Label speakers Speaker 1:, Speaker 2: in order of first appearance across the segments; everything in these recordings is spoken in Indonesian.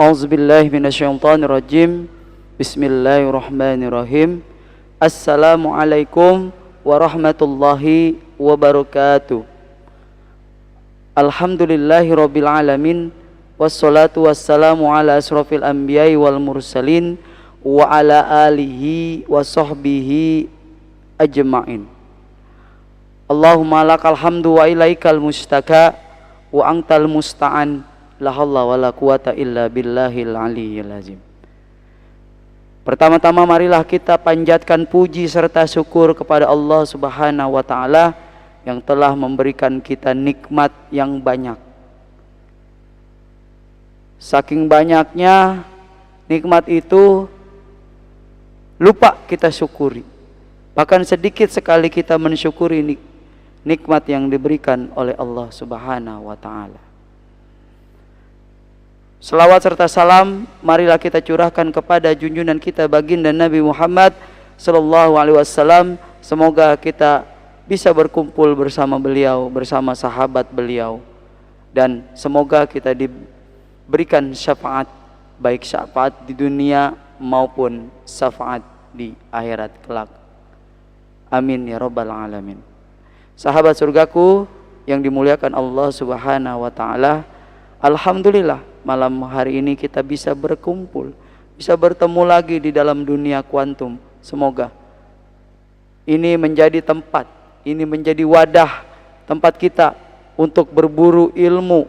Speaker 1: A'udzubillahi minasyaitonirrajim. Bismillahirrahmanirrahim. Assalamualaikum warahmatullahi wabarakatuh. Alhamdulillahirabbil alamin. Wassalatu wassalamu ala asrofil anbiya'i wal mursalin wa ala alihi wa sahbihi ajma'in. Allahumma lakal hamdu wa ilaikal mustaka wa antal musta'an. La haula wa la quwata illa billahil aliyyil azim. Pertama-tama marilah kita panjatkan puji serta syukur kepada Allah Subhanahu wa taala yang telah memberikan kita nikmat yang banyak. Saking banyaknya nikmat itu lupa kita syukuri. Bahkan sedikit sekali kita mensyukuri nikmat yang diberikan oleh Allah Subhanahu wa taala. Selawat serta salam marilah kita curahkan kepada junjungan kita baginda Nabi Muhammad sallallahu alaihi wasallam. Semoga kita bisa berkumpul bersama beliau, bersama sahabat beliau, dan semoga kita diberikan syafaat, baik syafaat di dunia maupun syafaat di akhirat kelak. Amin ya rabbal alamin. Sahabat surgaku yang dimuliakan Allah Subhanahu wa taala, alhamdulillah malam hari ini kita bisa berkumpul, bisa bertemu lagi di dalam dunia kuantum. Semoga ini menjadi tempat, ini menjadi wadah tempat kita untuk berburu ilmu.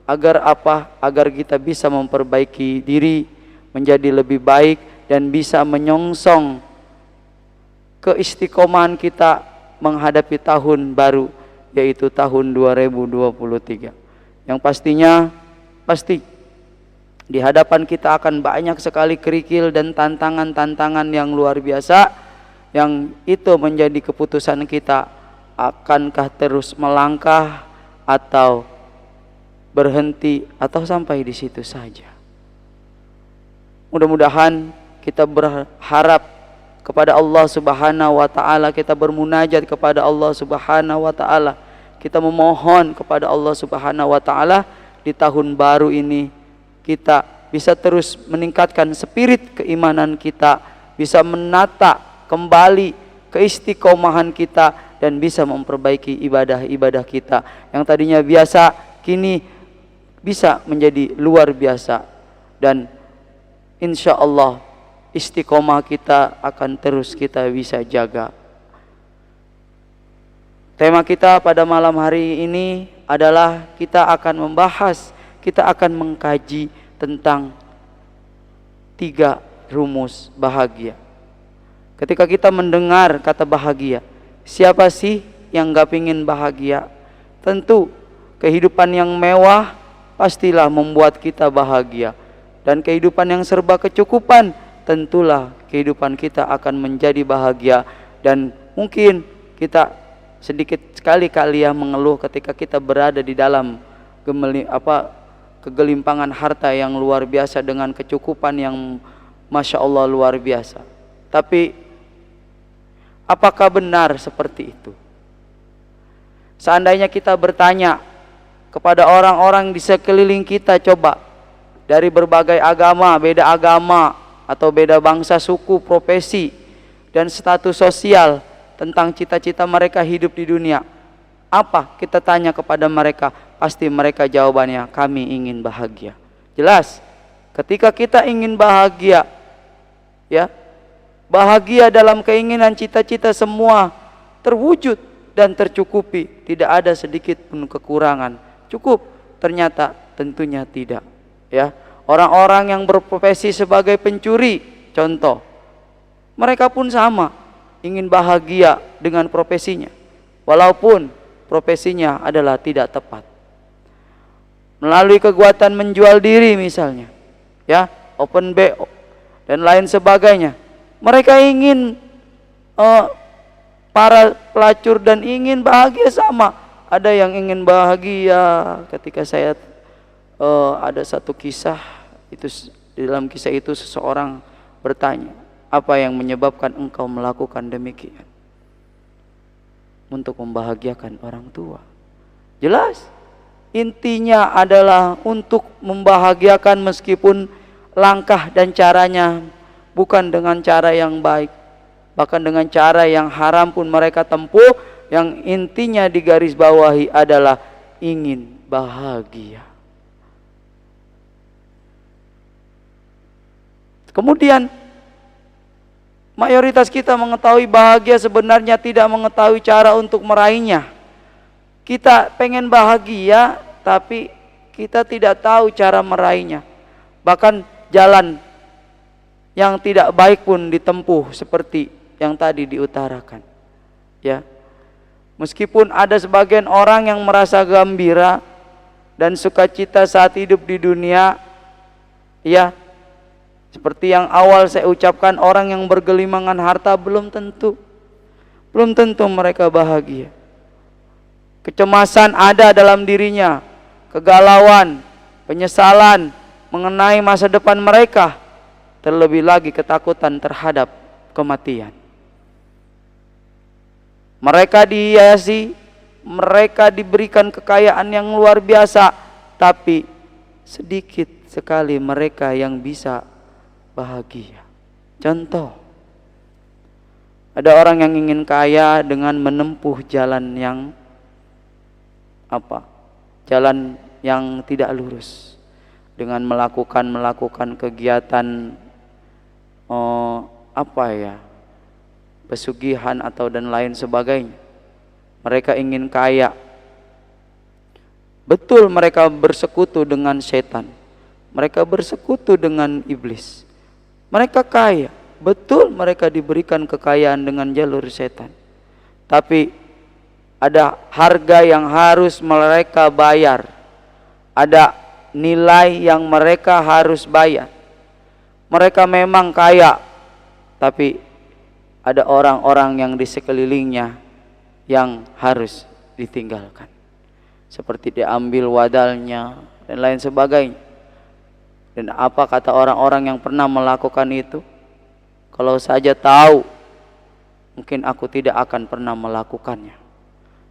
Speaker 1: Agar apa? Agar kita bisa memperbaiki diri menjadi lebih baik dan bisa menyongsong keistiqomahan kita menghadapi tahun baru, yaitu tahun 2023. Yang pasti di hadapan kita akan banyak sekali kerikil dan tantangan-tantangan yang luar biasa, yang itu menjadi keputusan kita, akankah terus melangkah atau berhenti atau sampai di situ saja. Mudah-mudahan kita berharap kepada Allah Subhanahu wa taala, kita bermunajat kepada Allah Subhanahu wa taala, kita memohon kepada Allah Subhanahu wa taala di tahun baru ini kita bisa terus meningkatkan spirit keimanan kita, bisa menata kembali keistiqomahan kita, dan bisa memperbaiki ibadah-ibadah kita yang tadinya biasa kini bisa menjadi luar biasa. Dan insya Allah istiqomah kita akan terus kita bisa jaga. Tema kita pada malam hari ini adalah kita akan membahas, kita akan mengkaji tentang 3 rumus bahagia. Ketika kita mendengar kata bahagia, siapa sih yang gak pingin bahagia? Tentu kehidupan yang mewah pastilah membuat kita bahagia, dan kehidupan yang serba kecukupan tentulah kehidupan kita akan menjadi bahagia. Dan mungkin kita sedikit sekali mengeluh ketika kita berada di dalam kegelimpangan harta yang luar biasa dengan kecukupan yang Masya Allah luar biasa. Tapi apakah benar seperti itu? Seandainya kita bertanya kepada orang-orang di sekeliling kita, coba dari berbagai agama, beda agama atau beda bangsa, suku, profesi, dan status sosial, tentang cita-cita mereka hidup di dunia, apa kita tanya kepada mereka? Pasti mereka jawabannya, kami ingin bahagia. Jelas, ketika kita ingin bahagia, ya, bahagia dalam keinginan cita-cita semua terwujud dan tercukupi, tidak ada sedikit pun kekurangan. Cukup? Ternyata tentunya tidak. Ya, orang-orang yang berprofesi sebagai pencuri, contoh, mereka pun sama, ingin bahagia dengan profesinya, walaupun profesinya adalah tidak tepat. Melalui kekuatan menjual diri misalnya, ya, open BO dan lain sebagainya, mereka ingin para pelacur dan ingin bahagia sama. Ada yang ingin bahagia. Ketika saya ada satu kisah, itu di dalam kisah itu seseorang bertanya, apa yang menyebabkan engkau melakukan demikian? Untuk membahagiakan orang tua. Jelas, intinya adalah untuk membahagiakan meskipun langkah dan caranya bukan dengan cara yang baik, bahkan dengan cara yang haram pun mereka tempuh. Yang intinya digarisbawahi adalah ingin bahagia. Kemudian mayoritas kita mengetahui bahagia sebenarnya tidak mengetahui cara untuk meraihnya. Kita pengen bahagia tapi kita tidak tahu cara meraihnya. Bahkan jalan yang tidak baik pun ditempuh seperti yang tadi diutarakan. Ya. Meskipun ada sebagian orang yang merasa gembira dan sukacita saat hidup di dunia, ya, seperti yang awal saya ucapkan, orang yang bergelimangan harta belum tentu mereka bahagia. Kecemasan ada dalam dirinya, kegalauan, penyesalan mengenai masa depan mereka, terlebih lagi ketakutan terhadap kematian. Mereka dihiasi, mereka diberikan kekayaan yang luar biasa, tapi sedikit sekali mereka yang bisa bahagia. Contoh, ada orang yang ingin kaya dengan menempuh jalan yang jalan yang tidak lurus, dengan melakukan kegiatan pesugihan atau dan lain sebagainya. Mereka ingin kaya. Betul mereka bersekutu dengan setan, mereka bersekutu dengan iblis. Mereka kaya, betul mereka diberikan kekayaan dengan jalur setan. Tapi ada harga yang harus mereka bayar, ada nilai yang mereka harus bayar. Mereka memang kaya, tapi ada orang-orang yang di sekelilingnya yang harus ditinggalkan, seperti diambil wadalnya dan lain sebagainya. Dan apa kata orang-orang yang pernah melakukan itu? Kalau saja tahu, mungkin aku tidak akan pernah melakukannya.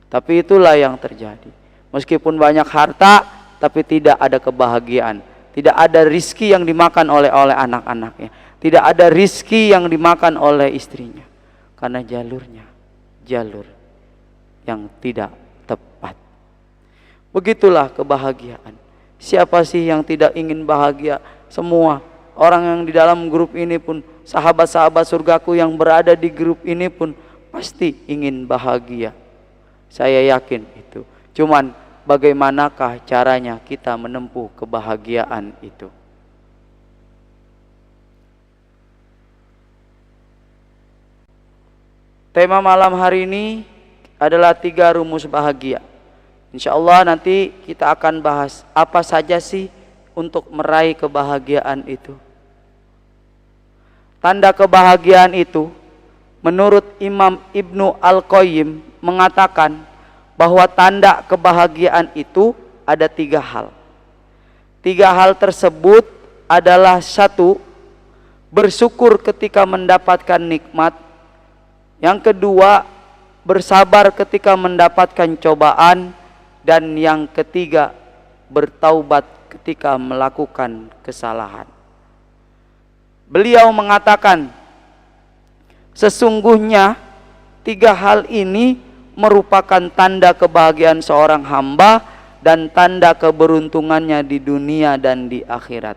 Speaker 1: Tapi itulah yang terjadi. Meskipun banyak harta, tapi tidak ada kebahagiaan. Tidak ada rizki yang dimakan oleh anak-anaknya. Tidak ada rizki yang dimakan oleh istrinya. Karena jalurnya jalur yang tidak tepat. Begitulah kebahagiaan. Siapa sih yang tidak ingin bahagia? Semua orang yang di dalam grup ini pun, sahabat-sahabat surgaku yang berada di grup ini pun pasti ingin bahagia. Saya yakin itu. Cuman bagaimanakah caranya kita menempuh kebahagiaan itu? Tema malam hari ini adalah 3 rumus bahagia. Insya Allah nanti kita akan bahas apa saja sih untuk meraih kebahagiaan itu. Tanda kebahagiaan itu menurut Imam Ibnu Al-Qayyim mengatakan bahwa tanda kebahagiaan itu ada 3 hal. 3 hal tersebut adalah: 1. Bersyukur ketika mendapatkan nikmat. Yang kedua, bersabar ketika mendapatkan cobaan. Dan yang ketiga, bertaubat ketika melakukan kesalahan. Beliau mengatakan, sesungguhnya 3 hal ini merupakan tanda kebahagiaan seorang hamba dan tanda keberuntungannya di dunia dan di akhirat.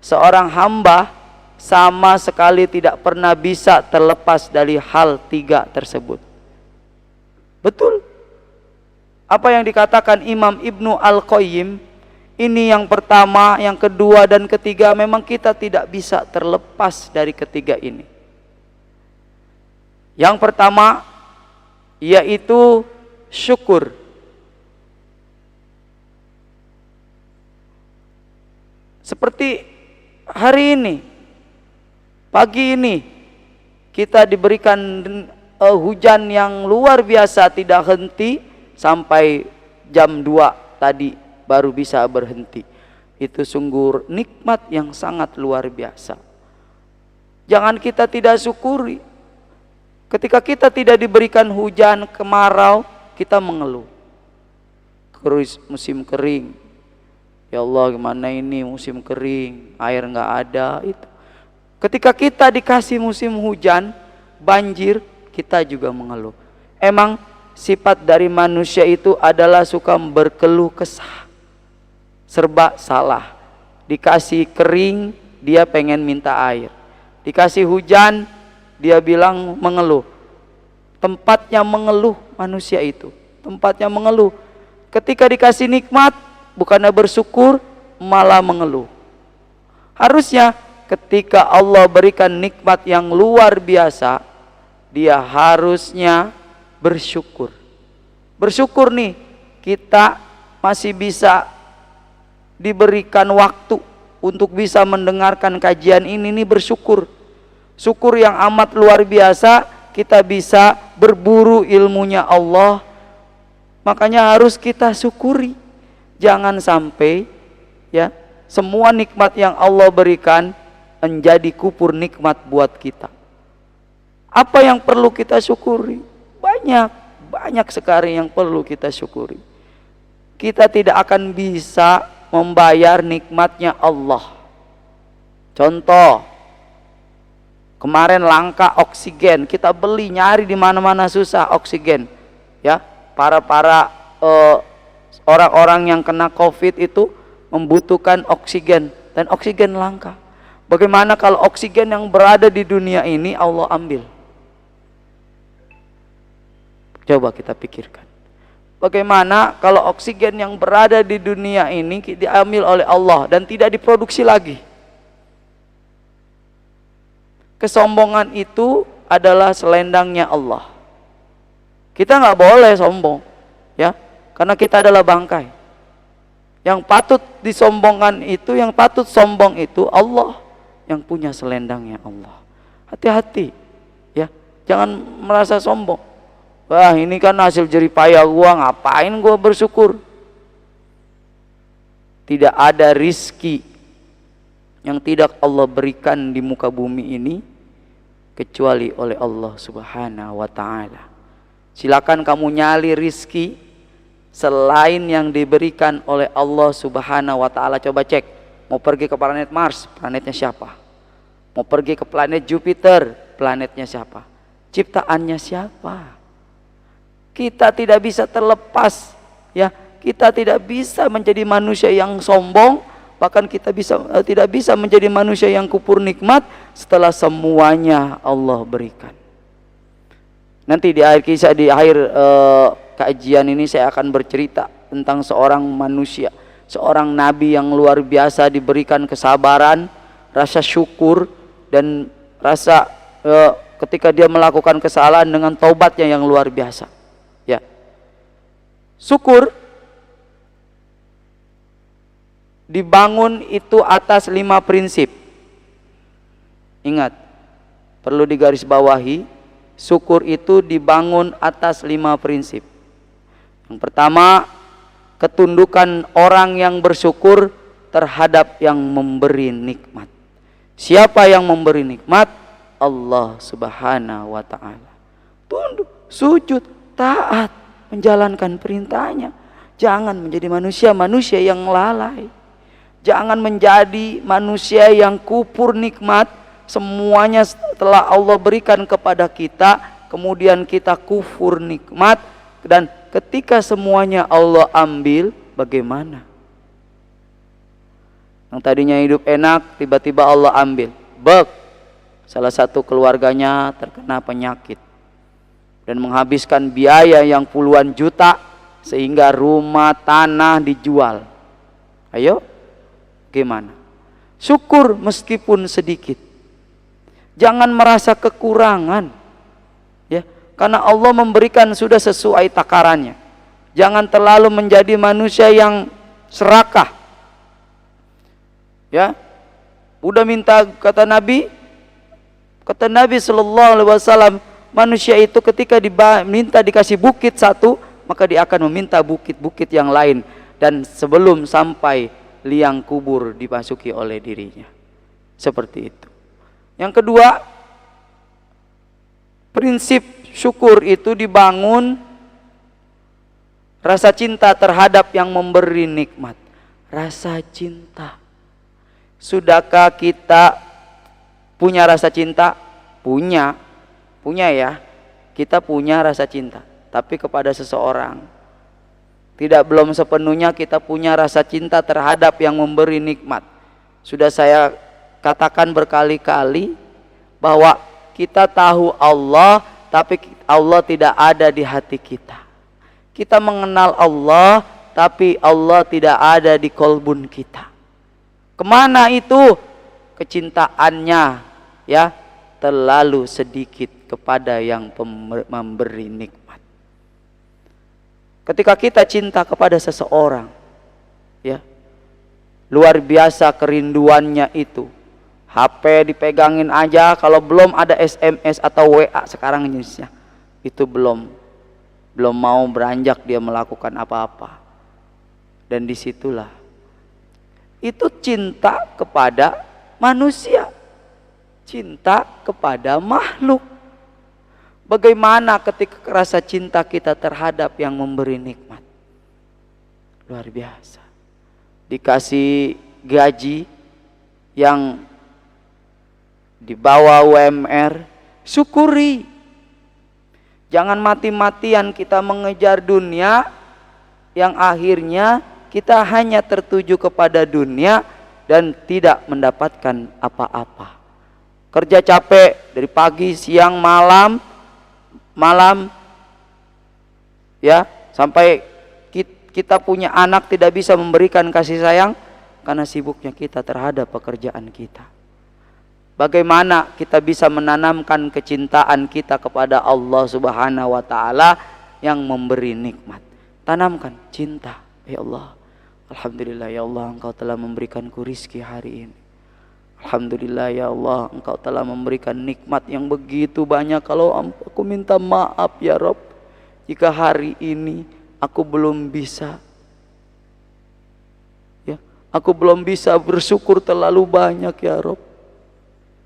Speaker 1: Seorang hamba sama sekali tidak pernah bisa terlepas dari hal 3 tersebut. Betul apa yang dikatakan Imam Ibnu Al-Qayyim ini, yang pertama, yang kedua, dan ketiga. Memang kita tidak bisa terlepas dari ketiga ini. Yang pertama yaitu syukur. Seperti hari ini, pagi ini kita diberikan hujan yang luar biasa, tidak henti sampai jam 2 tadi baru bisa berhenti. Itu sungguh nikmat yang sangat luar biasa. Jangan kita tidak syukuri. Ketika kita tidak diberikan hujan, kemarau, kita mengeluh. musim kering. Ya Allah, gimana ini musim kering, air nggak ada. Itu ketika kita dikasih musim hujan, banjir, kita juga mengeluh. Emang sifat dari manusia itu adalah suka berkeluh kesah, serba salah. Dikasih kering, dia pengen minta air. Dikasih hujan, dia bilang mengeluh. Tempatnya mengeluh manusia itu, tempatnya mengeluh. Ketika dikasih nikmat, bukannya bersyukur, malah mengeluh. Harusnya ketika Allah berikan nikmat yang luar biasa, dia harusnya bersyukur. Bersyukur nih, kita masih bisa diberikan waktu untuk bisa mendengarkan kajian ini nih, bersyukur. Syukur yang amat luar biasa, kita bisa berburu ilmunya Allah. Makanya harus kita syukuri. Jangan sampai ya semua nikmat yang Allah berikan menjadi kupur nikmat buat kita. Apa yang perlu kita syukuri? Banyak sekali yang perlu kita syukuri. Kita tidak akan bisa membayar nikmatnya Allah. Contoh, kemarin langka oksigen, kita beli, nyari di mana-mana susah oksigen. Ya, para orang-orang yang kena COVID itu membutuhkan oksigen, dan oksigen langka. Bagaimana kalau oksigen yang berada di dunia ini Allah ambil? Coba kita pikirkan. Bagaimana kalau oksigen yang berada di dunia ini diambil oleh Allah dan tidak diproduksi lagi? Kesombongan itu adalah selendangnya Allah. Kita nggak boleh sombong, ya, karena kita adalah bangkai. Yang patut disombongkan itu, yang patut sombong itu Allah, yang punya selendangnya Allah. Hati-hati, ya, jangan merasa sombong. Wah, ini kan hasil jeripaya gua, ngapain gua bersyukur? Tidak ada rizki yang tidak Allah berikan di muka bumi ini kecuali oleh Allah Subhanahu wa ta'ala. Silakan kamu nyali rizki selain yang diberikan oleh Allah Subhanahu wa ta'ala. Coba cek, mau pergi ke planet Mars, planetnya siapa? Mau pergi ke planet Jupiter, planetnya siapa? Ciptaannya siapa? Kita tidak bisa terlepas, ya. Kita tidak bisa menjadi manusia yang sombong, bahkan kita tidak bisa menjadi manusia yang kupur nikmat setelah semuanya Allah berikan. Nanti di akhir kisah, di akhir kajian ini saya akan bercerita tentang seorang manusia, seorang nabi yang luar biasa, diberikan kesabaran, rasa syukur, dan rasa ketika dia melakukan kesalahan dengan taubatnya yang luar biasa. Ya, syukur dibangun itu atas 5 prinsip. Ingat, perlu digarisbawahi. Syukur itu dibangun atas 5 prinsip. Yang pertama, ketundukan orang yang bersyukur terhadap yang memberi nikmat. Siapa yang memberi nikmat? Allah Subhanahu wa ta'ala. Tunduk, sujud, taat, menjalankan perintahnya. Jangan menjadi manusia yang lalai. Jangan menjadi manusia yang kupur nikmat. Semuanya setelah Allah berikan kepada kita, kemudian kita kufur nikmat, dan ketika semuanya Allah ambil, bagaimana? Yang tadinya hidup enak, tiba-tiba Allah ambil. Salah satu keluarganya terkena penyakit dan menghabiskan biaya yang puluhan juta, sehingga rumah tanah dijual. Ayo, gimana? Syukur meskipun sedikit. Jangan merasa kekurangan, ya, karena Allah memberikan sudah sesuai takarannya. Jangan terlalu menjadi manusia yang serakah, ya. Udah minta, kata Nabi Sallallahu Alaihi Wasallam, manusia itu ketika minta dikasih bukit satu, maka dia akan meminta bukit-bukit yang lain, dan sebelum sampai liang kubur dimasuki oleh dirinya. Seperti itu. Yang kedua, prinsip syukur itu dibangun Rasa cinta terhadap yang memberi nikmat. Rasa cinta. Sudahkah kita punya rasa cinta? Punya ya. Kita punya rasa cinta, tapi kepada seseorang. Tidak belum sepenuhnya kita punya rasa cinta terhadap yang memberi nikmat. Sudah saya katakan berkali-kali bahwa kita tahu Allah, tapi Allah tidak ada di hati kita. Kita mengenal Allah, tapi Allah tidak ada di kolbun kita. Kemana itu kecintaannya? Ya, terlalu sedikit kepada yang memberi nikmat. Ketika kita cinta kepada seseorang, ya, luar biasa kerinduannya itu. HP dipegangin aja, kalau belum ada SMS atau WA sekarang jenisnya, itu belum mau beranjak dia melakukan apa-apa. Dan disitulah itu cinta kepada manusia, cinta kepada makhluk. Bagaimana ketika rasa cinta kita terhadap yang memberi nikmat? Luar biasa. Dikasih gaji yang di bawah UMR, syukuri. Jangan mati-matian kita mengejar dunia yang akhirnya kita hanya tertuju kepada dunia dan tidak mendapatkan apa-apa. Kerja capek dari pagi, siang, malam ya, sampai kita punya anak tidak bisa memberikan kasih sayang karena sibuknya kita terhadap pekerjaan kita. Bagaimana kita bisa menanamkan kecintaan kita kepada Allah Subhanahu wa taala yang memberi nikmat? Tanamkan cinta. Ya Allah, alhamdulillah ya Allah, Engkau telah memberikanku rizki hari ini. Alhamdulillah ya Allah, Engkau telah memberikan nikmat yang begitu banyak. Kalau aku minta maaf ya Rob, jika hari ini aku belum bisa, ya, aku belum bisa bersyukur terlalu banyak ya Rob,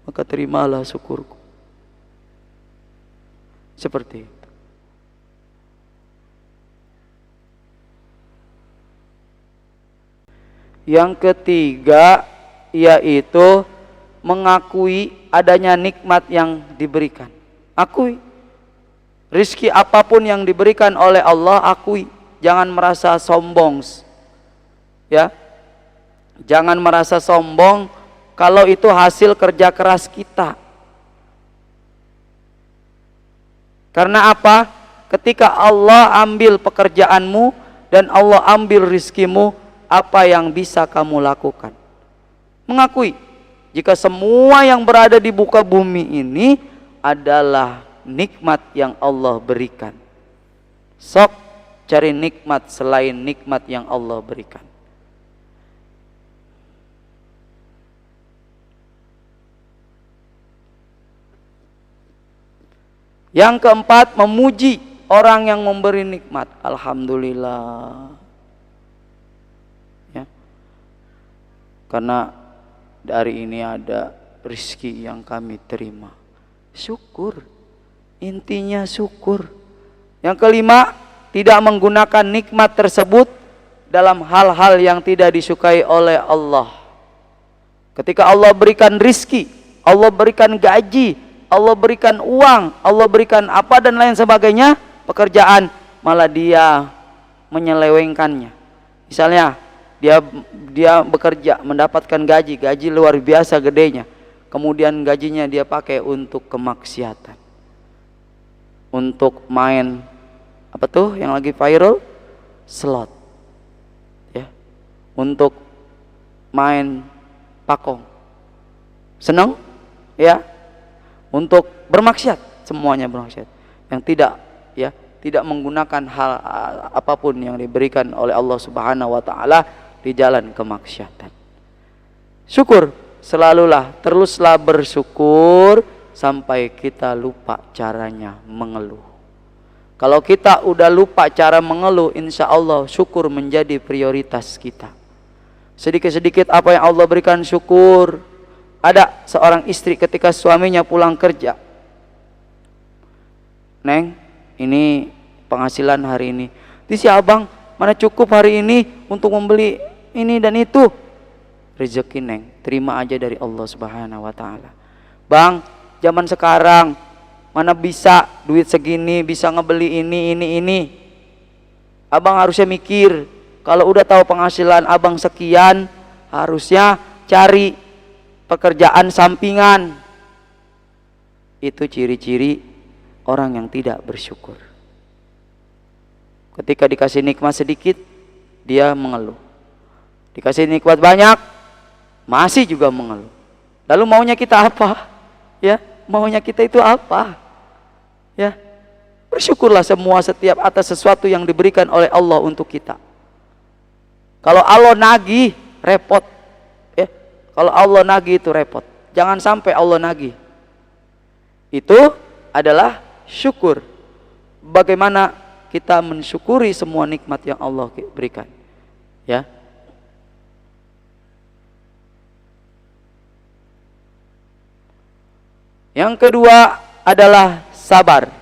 Speaker 1: maka terimalah syukurku. Seperti itu. Yang ketiga yaitu mengakui adanya nikmat yang diberikan. Akui. Rizki apapun yang diberikan oleh Allah, akui. Jangan merasa sombong. Ya. Jangan merasa sombong kalau itu hasil kerja keras kita. Karena apa? Ketika Allah ambil pekerjaanmu dan Allah ambil rizkimu, apa yang bisa kamu lakukan? Mengakui jika semua yang berada di muka bumi ini adalah nikmat yang Allah berikan. Sok cari nikmat selain nikmat yang Allah berikan. Yang keempat, memuji orang yang memberi nikmat. Alhamdulillah. Ya. Karena dari ini ada rezeki yang kami terima. Syukur. Intinya syukur. Yang kelima, tidak menggunakan nikmat tersebut dalam hal-hal yang tidak disukai oleh Allah. Ketika Allah berikan rezeki, Allah berikan gaji, Allah berikan uang, Allah berikan apa dan lain sebagainya, pekerjaan, malah dia menyelewengkannya. Misalnya dia bekerja mendapatkan gaji luar biasa gedenya, kemudian gajinya dia pakai untuk kemaksiatan, untuk main apa tuh yang lagi viral, slot, ya, untuk main pakong, seneng, ya, untuk bermaksiat, semuanya bermaksiat, yang tidak menggunakan hal apapun yang diberikan oleh Allah Subhanahu wa taala di jalan kemaksiatan. Syukur, teruslah bersyukur sampai kita lupa caranya mengeluh. Kalau kita udah lupa cara mengeluh, insya Allah syukur menjadi prioritas kita. Sedikit-sedikit apa yang Allah berikan syukur. Ada seorang istri ketika suaminya pulang kerja, Neng, ini penghasilan hari ini, Si abang mana cukup hari ini untuk membeli ini dan itu. Rezeki neng, terima aja dari Allah Subhanahu wa taala. Bang, zaman sekarang mana bisa duit segini bisa ngebeli ini. Abang harusnya mikir, kalau udah tahu penghasilan abang sekian, harusnya cari pekerjaan sampingan. Itu ciri-ciri orang yang tidak bersyukur. Ketika dikasih nikmat sedikit, dia mengeluh. Dikasih nikmat banyak, masih juga mengeluh. Lalu maunya kita apa? Ya, maunya kita itu apa? Ya, bersyukurlah setiap atas sesuatu yang diberikan oleh Allah untuk kita. Kalau Allah nagih, repot. Ya, kalau Allah nagih itu repot. Jangan sampai Allah nagih. Itu adalah syukur. Bagaimana kita mensyukuri semua nikmat yang Allah berikan. Ya. Yang kedua adalah sabar.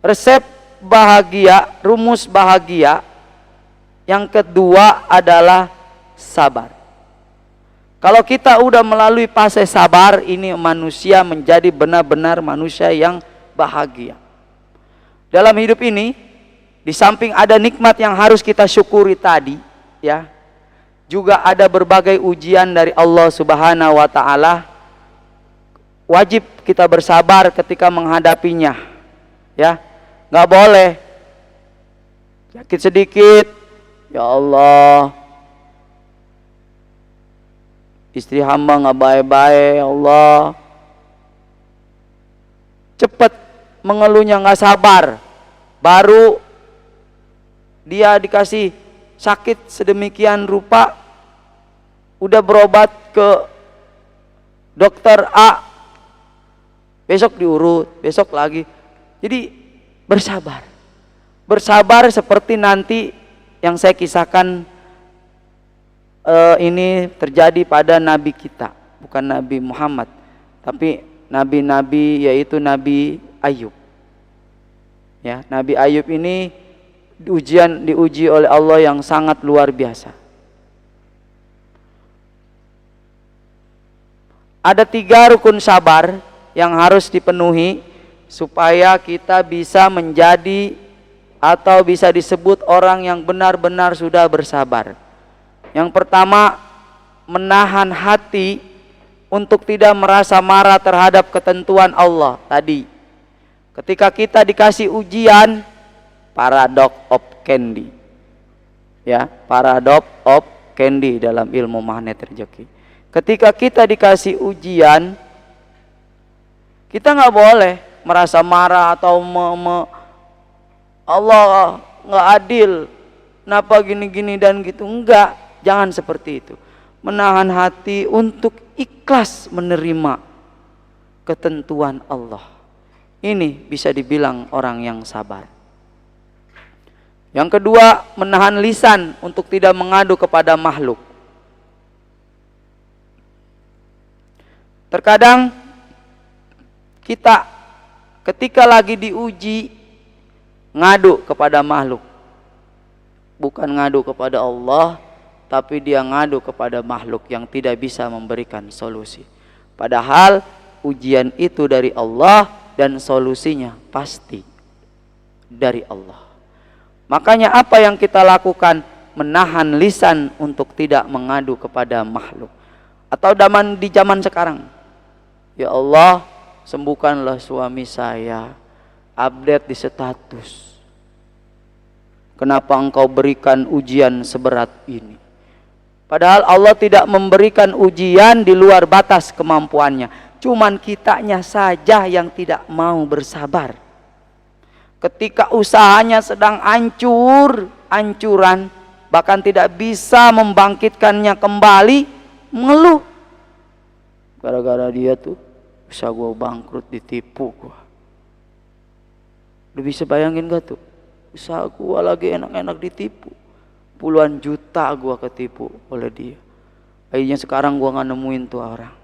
Speaker 1: Resep bahagia, rumus bahagia yang kedua adalah sabar. Kalau kita udah melalui fase sabar, ini manusia menjadi benar-benar manusia yang bahagia. Dalam hidup ini, di samping ada nikmat yang harus kita syukuri tadi, ya, juga ada berbagai ujian dari Allah Subhanahu wa taala. Wajib kita bersabar ketika menghadapinya. Ya, nggak boleh sakit sedikit, ya Allah, istri hamba nggak baik-baik, ya Allah. Cepat mengeluhnya, nggak sabar. Baru dia dikasih sakit sedemikian rupa, udah berobat ke dokter A, besok diurut, besok lagi. Jadi bersabar. Bersabar seperti nanti yang saya kisahkan ini terjadi pada nabi kita, bukan Nabi Muhammad, tapi nabi-nabi, yaitu Nabi Ayub. Ya, Nabi Ayub ini diuji oleh Allah yang sangat luar biasa. Ada 3 rukun sabar yang harus dipenuhi supaya kita bisa menjadi atau bisa disebut orang yang benar-benar sudah bersabar. Yang pertama, menahan hati untuk tidak merasa marah terhadap ketentuan Allah tadi. Ketika kita dikasih ujian, paradox of candy. Ya, paradox of candy dalam ilmu magnet rezeki. Ketika kita dikasih ujian, kita nggak boleh merasa marah atau Allah nggak adil, kenapa gini-gini dan gitu. Enggak, jangan seperti itu. Menahan hati untuk ikhlas menerima ketentuan Allah. Ini bisa dibilang orang yang sabar. Yang kedua, menahan lisan untuk tidak mengadu kepada makhluk. Terkadang kita ketika lagi diuji ngadu kepada makhluk. Bukan ngadu kepada Allah, tapi dia ngadu kepada makhluk yang tidak bisa memberikan solusi. Padahal ujian itu dari Allah dan solusinya pasti dari Allah. Makanya apa yang kita lakukan? Menahan lisan untuk tidak mengadu kepada makhluk. Atau di zaman sekarang, ya Allah, sembuhkanlah suami saya, update di status. Kenapa engkau berikan ujian seberat ini? Padahal Allah tidak memberikan ujian di luar batas kemampuannya. Cuman kitanya saja yang tidak mau bersabar. Ketika usahanya sedang hancuran, bahkan tidak bisa membangkitkannya kembali, mengeluh. Gara-gara dia tuh, usaha gue bangkrut, ditipu gue. Lu bisa bayangin gak tuh? Usaha gue lagi enak-enak ditipu. Puluhan juta gue ketipu oleh dia. Akhirnya sekarang gue gak nemuin tuh orang.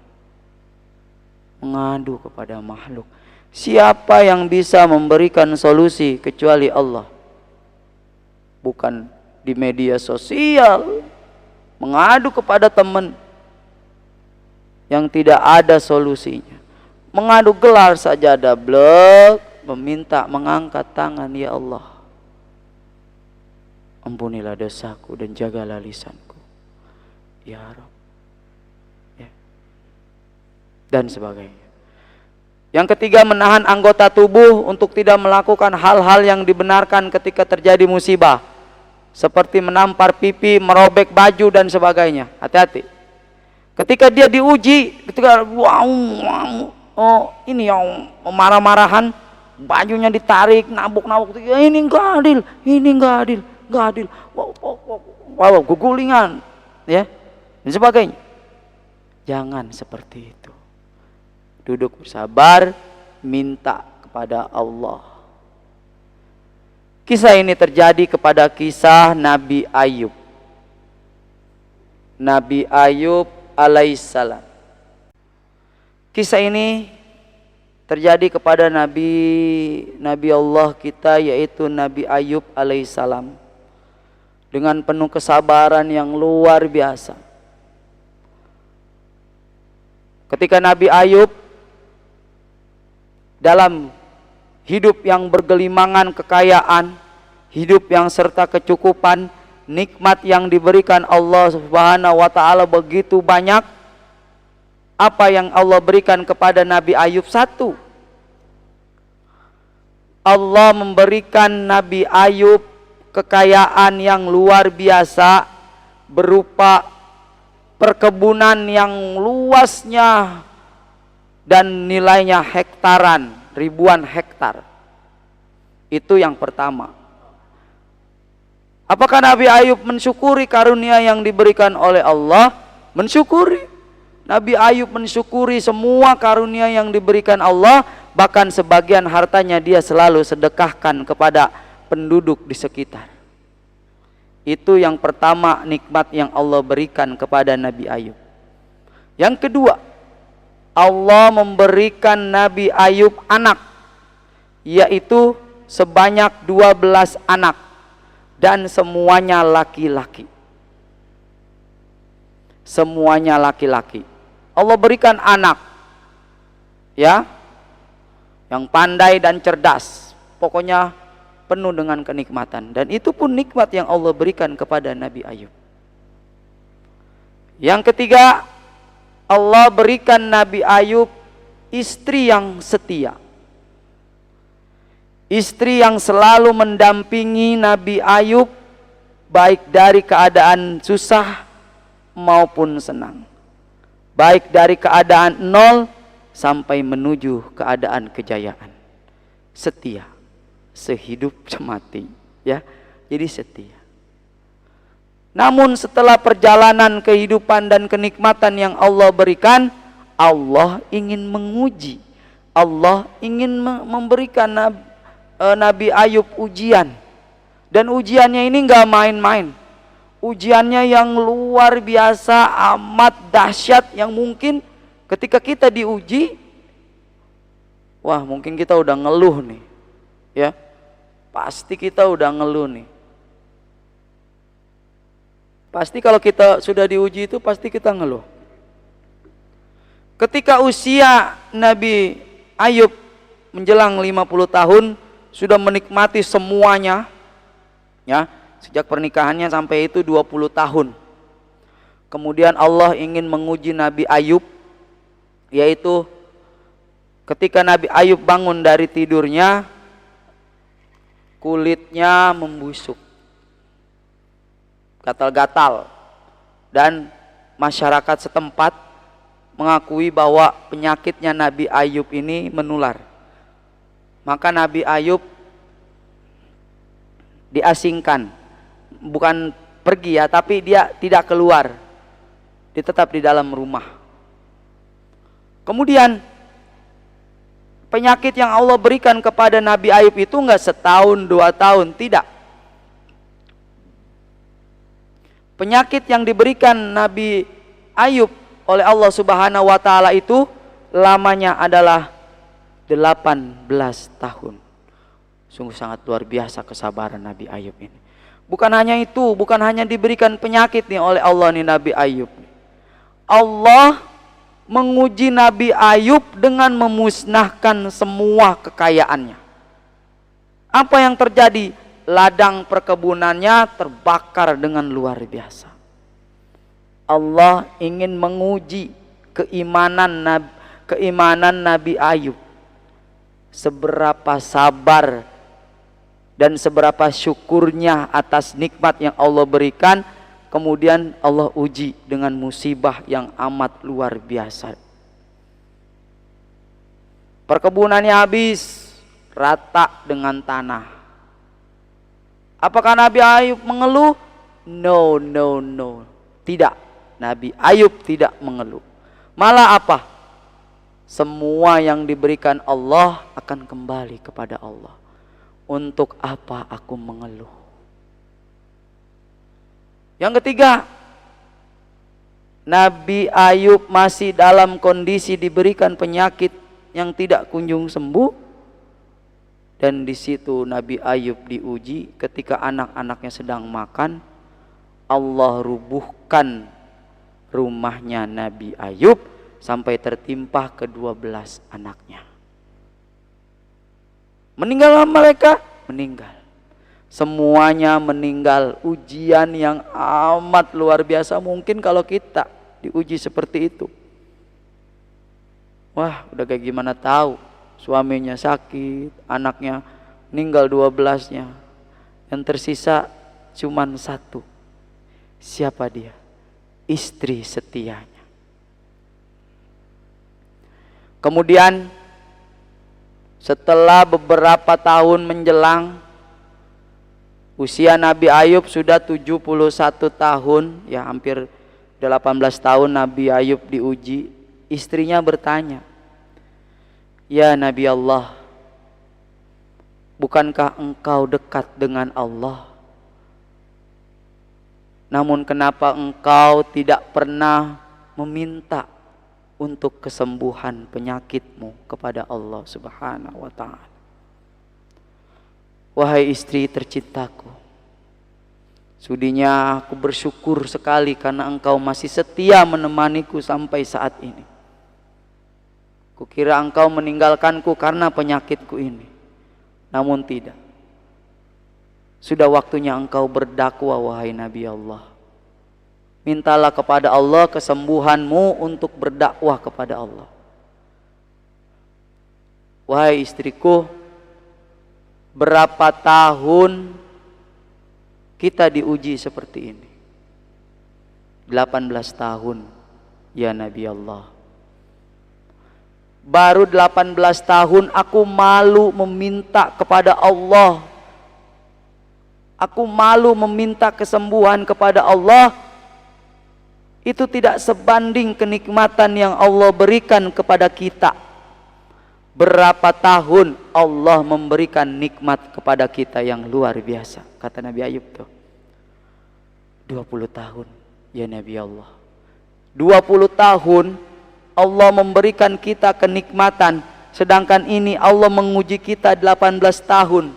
Speaker 1: Mengadu kepada makhluk. Siapa yang bisa memberikan solusi kecuali Allah? bukan di media sosial, mengadu kepada teman yang tidak ada solusinya, mengadu gelar sajadah blek, meminta mengangkat tangan, ya Allah, ampunilah dosaku dan jagalah lisanku, ya Rabb, ya. Dan sebagainya. Yang ketiga, menahan anggota tubuh untuk tidak melakukan hal-hal yang dibenarkan ketika terjadi musibah, seperti menampar pipi, merobek baju dan sebagainya. Hati-hati. Ketika dia diuji, ketika ini yang marah-marahan, bajunya ditarik, nabuk-nabuk, ini enggak adil, ini enggak adil, enggak adil. Wow, gugulingan, ya, dan sebagainya. Jangan seperti itu. Duduk bersabar, minta kepada Allah. Kisah ini terjadi kepada kisah Nabi Ayub. Nabi Ayub alaihissalam. Kisah ini terjadi kepada Nabi Allah kita, yaitu Nabi Ayub alaihissalam, dengan penuh kesabaran yang luar biasa. Ketika Nabi Ayub dalam hidup yang bergelimangan kekayaan, hidup yang serta kecukupan, nikmat yang diberikan Allah Subhanahu wa taala begitu banyak. Apa yang Allah berikan kepada Nabi Ayub? Satu, Allah memberikan Nabi Ayub kekayaan yang luar biasa berupa perkebunan yang luasnya dan nilainya hektaran, ribuan hektar. Itu yang pertama. Apakah Nabi Ayub mensyukuri karunia yang diberikan oleh Allah? Mensyukuri. Nabi Ayub mensyukuri semua karunia yang diberikan Allah, bahkan sebagian hartanya dia selalu sedekahkan kepada penduduk di sekitar. Itu yang pertama, nikmat yang Allah berikan kepada Nabi Ayub. Yang kedua, Allah memberikan Nabi Ayub anak, yaitu sebanyak 12 anak, dan semuanya laki-laki. Semuanya laki-laki. Allah berikan anak, ya, yang pandai dan cerdas, pokoknya penuh dengan kenikmatan. Dan itu pun nikmat yang Allah berikan kepada Nabi Ayub. Yang ketiga, Allah berikan Nabi Ayub istri yang setia, istri yang selalu mendampingi Nabi Ayub, baik dari keadaan susah maupun senang, baik dari keadaan nol sampai menuju keadaan kejayaan. Setia, sehidup semati, ya. Jadi setia. Namun setelah perjalanan kehidupan dan kenikmatan yang Allah berikan, Allah ingin menguji, Allah ingin memberikan Nabi Ayub ujian. Dan ujiannya ini enggak main-main. Ujiannya yang luar biasa, amat dahsyat, yang mungkin ketika kita diuji, wah, mungkin kita udah ngeluh nih, ya. Pasti kita udah ngeluh nih. Pasti kalau kita sudah diuji itu pasti kita ngeluh. Ketika usia Nabi Ayub menjelang 50 tahun, sudah menikmati semuanya, ya, sejak pernikahannya sampai itu 20 tahun. Kemudian Allah ingin menguji Nabi Ayub, yaitu ketika Nabi Ayub bangun dari tidurnya, kulitnya membusuk, gatal-gatal, dan masyarakat setempat mengakui bahwa penyakitnya Nabi Ayub ini menular. Maka Nabi Ayub diasingkan, bukan pergi ya, tapi dia tidak keluar, dia tetap di dalam rumah. Kemudian penyakit yang Allah berikan kepada Nabi Ayub itu enggak setahun 2 tahun, tidak. Penyakit yang diberikan Nabi Ayub oleh Allah Subhanahu wa taala itu lamanya adalah 18 tahun. Sungguh sangat luar biasa kesabaran Nabi Ayub ini. Bukan hanya itu, bukan hanya diberikan penyakit nih oleh Allah nih Nabi Ayub. Allah menguji Nabi Ayub dengan memusnahkan semua kekayaannya. Apa yang terjadi? Ladang perkebunannya terbakar dengan luar biasa. Allah ingin menguji keimanan Nabi Ayub. Seberapa sabar dan seberapa syukurnya atas nikmat yang Allah berikan. Kemudian Allah uji dengan musibah yang amat luar biasa. Perkebunannya habis, rata dengan tanah. Apakah Nabi Ayub mengeluh? No. Tidak. Nabi Ayub tidak mengeluh. Malah apa? Semua yang diberikan Allah akan kembali kepada Allah. Untuk apa aku mengeluh? Yang ketiga, Nabi Ayub masih dalam kondisi diberikan penyakit yang tidak kunjung sembuh. Dan di situ Nabi Ayub diuji ketika anak-anaknya sedang makan. Allah rubuhkan rumahnya Nabi Ayub sampai tertimpa ke-12 anaknya. Meninggal mereka? Meninggal. Semuanya meninggal. Ujian yang amat luar biasa. Mungkin kalau kita diuji seperti itu, wah udah kayak gimana tahu. Suaminya sakit, anaknya meninggal 12-nya. Yang tersisa cuman satu. Siapa dia? Istri setianya. Kemudian setelah beberapa tahun menjelang, usia Nabi Ayub sudah 71 tahun, ya hampir 18 tahun Nabi Ayub diuji. Istrinya bertanya, "Ya Nabi Allah, bukankah engkau dekat dengan Allah? Namun kenapa engkau tidak pernah meminta untuk kesembuhan penyakitmu kepada Allah Subhanahu wa ta'ala?" Wahai istri tercintaku, sudinya aku bersyukur sekali karena engkau masih setia menemaniku sampai saat ini. Kukira engkau meninggalkanku karena penyakitku ini. Namun tidak. Sudah waktunya engkau berdakwah wahai Nabi Allah. Mintalah kepada Allah kesembuhanmu untuk berdakwah kepada Allah. Wahai istriku, berapa tahun kita diuji seperti ini? 18 tahun ya Nabi Allah. Baru 18 tahun aku malu meminta kepada Allah. Aku malu meminta kesembuhan kepada Allah. Itu tidak sebanding kenikmatan yang Allah berikan kepada kita. Berapa tahun Allah memberikan nikmat kepada kita yang luar biasa. Kata Nabi Ayub tuh, 20 tahun ya Nabi Allah. 20 tahun Allah memberikan kita kenikmatan. Sedangkan ini Allah menguji kita 18 tahun.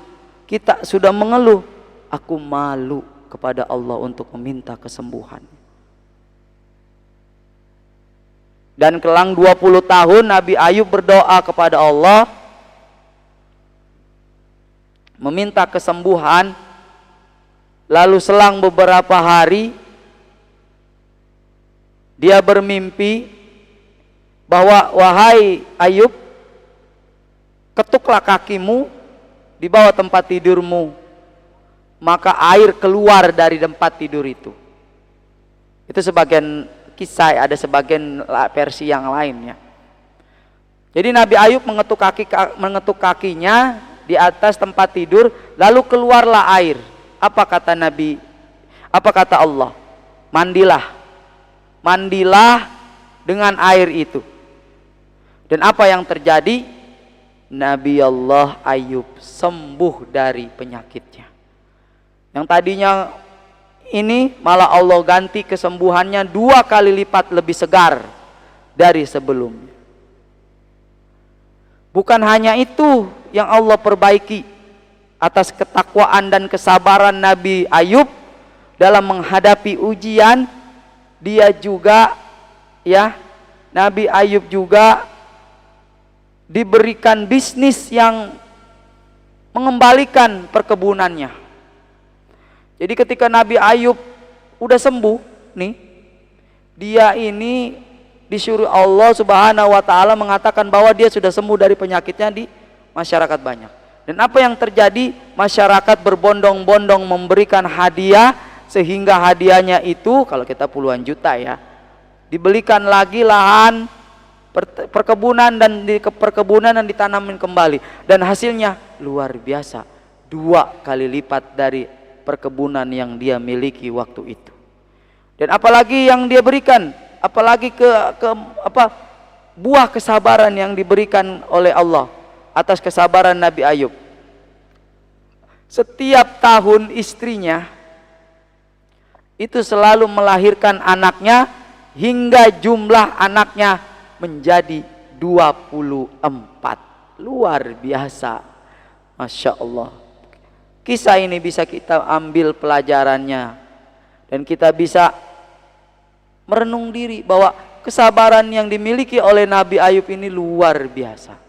Speaker 1: Kita sudah mengeluh. Aku malu kepada Allah untuk meminta kesembuhan. Dan kelang 20 tahun Nabi Ayub berdoa kepada Allah, meminta kesembuhan. Lalu selang beberapa hari dia bermimpi bahwa wahai Ayub, ketuklah kakimu di bawah tempat tidurmu, maka air keluar dari tempat tidur itu. Itu sebagian kisah, ada sebagian versi yang lainnya. Jadi Nabi Ayub mengetuk kakinya di atas tempat tidur, lalu keluarlah air. Apa kata Nabi? Apa kata Allah? Mandilah dengan air itu. Dan apa yang terjadi? Nabi Allah Ayub sembuh dari penyakitnya. Yang tadinya ini malah Allah ganti kesembuhannya 2 kali lipat lebih segar dari sebelumnya. Bukan hanya itu yang Allah perbaiki. atas ketakwaan dan kesabaran Nabi Ayub dalam menghadapi ujian. Dia juga, ya, Nabi Ayub juga diberikan bisnis yang mengembalikan perkebunannya. Jadi ketika Nabi Ayub udah sembuh nih, dia ini disuruh Allah Subhanahu wa taala mengatakan bahwa dia sudah sembuh dari penyakitnya di masyarakat banyak. Dan apa yang terjadi? Masyarakat berbondong-bondong memberikan hadiah, sehingga hadiahnya itu, kalau kita puluhan juta ya, dibelikan lagi lahan perkebunan, dan di perkebunan dan ditanamin kembali, dan hasilnya luar biasa, 2 kali lipat dari perkebunan yang dia miliki waktu itu. Dan apalagi yang dia berikan, apalagi buah kesabaran yang diberikan oleh Allah atas kesabaran Nabi Ayub. Setiap tahun istrinya itu selalu melahirkan anaknya, hingga jumlah anaknya menjadi 24. Luar biasa, Masya Allah. Kisah ini bisa kita ambil pelajarannya, dan kita bisa merenung diri bahwa kesabaran yang dimiliki oleh Nabi Ayub ini luar biasa.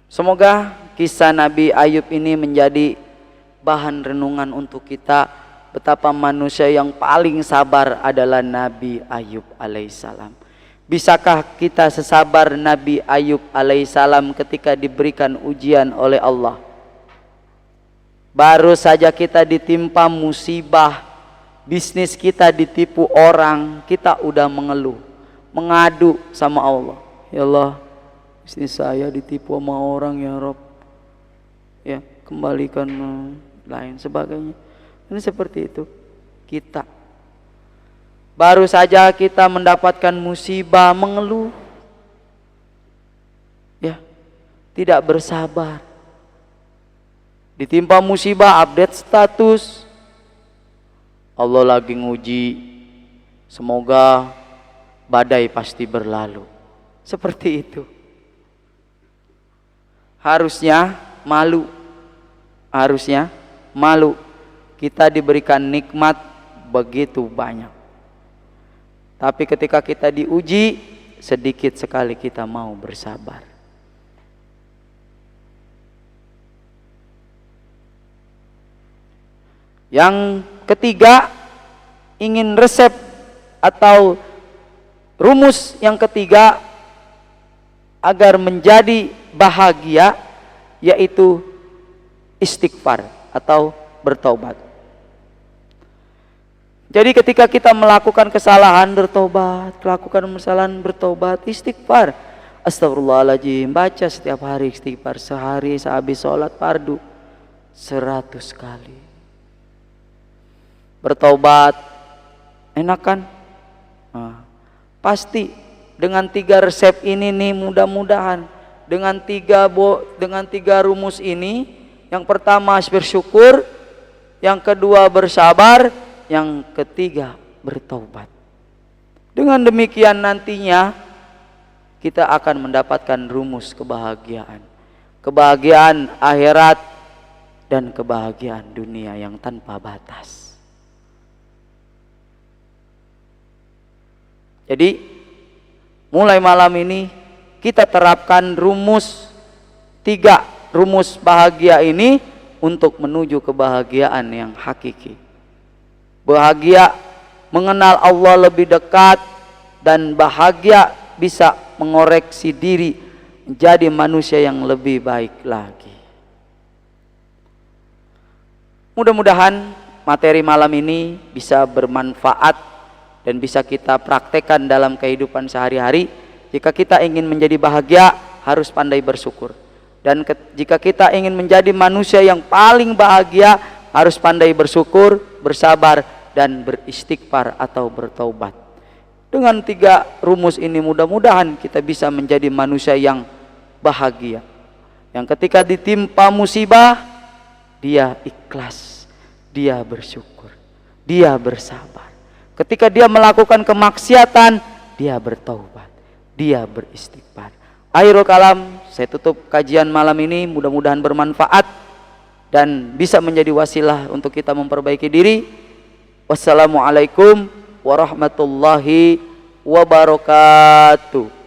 Speaker 1: Semoga kisah Nabi Ayub ini menjadi bahan renungan untuk kita, betapa manusia yang paling sabar adalah Nabi Ayub alaihissalam. Bisakah kita sesabar Nabi Ayub alaihissalam ketika diberikan ujian oleh Allah? Baru saja kita ditimpa musibah, bisnis kita ditipu orang, kita udah mengeluh, mengadu sama Allah. Ya Allah, bisnis saya ditipu sama orang, ya Rob, ya kembalikan lain sebagainya. Ini seperti itu kita. Baru saja kita mendapatkan musibah, mengeluh, ya, tidak bersabar. Ditimpa musibah, update status, Allah lagi nguji, semoga badai pasti berlalu. Seperti itu. Harusnya malu, harusnya malu. Kita diberikan nikmat begitu banyak, tapi ketika kita diuji, sedikit sekali kita mau bersabar. Yang ketiga, ingin resep atau rumus yang ketiga agar menjadi bahagia, yaitu istighfar atau bertobat. Jadi ketika kita melakukan kesalahan, bertobat, melakukan kesalahan, bertobat, istighfar. Astagfirullahaladzim, baca setiap hari istighfar, sehari sehabis sholat fardu 100 kali. Bertobat, enak kan? Nah, pasti dengan 3 resep ini nih, mudah-mudahan dengan tiga rumus ini, yang pertama bersyukur, yang kedua bersabar, yang ketiga bertobat. Dengan demikian nantinya kita akan mendapatkan rumus kebahagiaan, kebahagiaan akhirat dan kebahagiaan dunia yang tanpa batas. Jadi mulai malam ini kita terapkan rumus 3 rumus bahagia ini untuk menuju kebahagiaan yang hakiki. Bahagia mengenal Allah lebih dekat, dan bahagia bisa mengoreksi diri menjadi manusia yang lebih baik lagi. Mudah-mudahan materi malam ini bisa bermanfaat dan bisa kita praktekkan dalam kehidupan sehari-hari. Jika kita ingin menjadi bahagia, harus pandai bersyukur. Dan jika kita ingin menjadi manusia yang paling bahagia, harus pandai bersyukur, bersabar, dan beristighfar atau bertaubat. Dengan 3 rumus ini mudah-mudahan kita bisa menjadi manusia yang bahagia, yang ketika ditimpa musibah, dia ikhlas, dia bersyukur, dia bersabar. Ketika dia melakukan kemaksiatan, dia bertaubat, dia beristighfar. Akhirul kalam, saya tutup kajian malam ini, mudah-mudahan bermanfaat dan bisa menjadi wasilah untuk kita memperbaiki diri. Wassalamualaikum warahmatullahi wabarakatuh.